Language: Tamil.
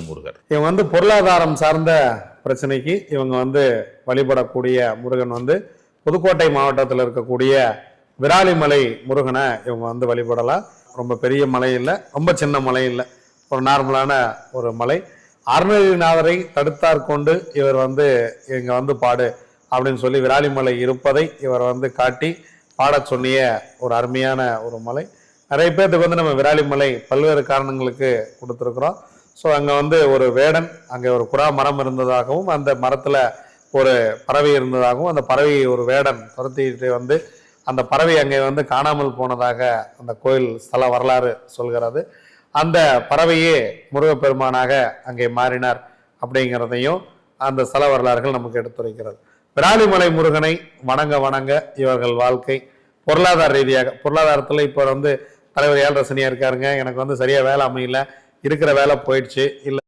முருகர். இவங்க வந்து பொருளாதாரம் சார்ந்த பிரச்சனைக்கு இவங்க வந்து வழிபடக்கூடிய முருகன் வந்து புதுக்கோட்டை மாவட்டத்தில் இருக்கக்கூடிய விராலிமலை முருகனை இவங்க வந்து வழிபடலாம். ரொம்ப பெரிய மலை இல்லை, ரொம்ப சின்ன மலை இல்லை, ஒரு நார்மலான ஒரு மலை. அருணகிரிநாதரை தடுத்தார் கொண்டு இவர் வந்து இங்க வந்து பாடு அப்படின்னு சொல்லி விராலிமலை இருப்பதை இவர் வந்து காட்டி பாட சொன்னிய ஒரு அருமையான ஒரு மலை. நிறைய பேர்த்துக்கு வந்து நம்ம விராலிமலை பல்வேறு காரணங்களுக்கு கொடுத்துருக்குறோம். ஸோ அங்கே வந்து ஒரு வேடன், அங்கே ஒரு குறா மரம் இருந்ததாகவும் அந்த மரத்தில் ஒரு பறவை இருந்ததாகவும் அந்த பறவையை ஒரு வேடன் துரத்திட்டு வந்து அந்த பறவை அங்கே வந்து காணாமல் போனதாக அந்த கோயில் ஸ்தல வரலாறு சொல்கிறது. அந்த பறவையே முருகப்பெருமானாக அங்கே மாறினார் அப்படிங்கிறதையும் அந்த ஸ்தல வரலாறுகள் நமக்கு எடுத்துரைக்கிறது. விராலிமலை முருகனை வணங்க வணங்க இவர்கள் வாழ்க்கை பொருளாதார ரீதியாக, பொருளாதாரத்தில் இப்போ வந்து தலைவர் 7 சனியா இருக்காருங்க, எனக்கு வந்து சரியா வேலை அமையல, இருக்கிற வேலை போயிடுச்சு, இல்லை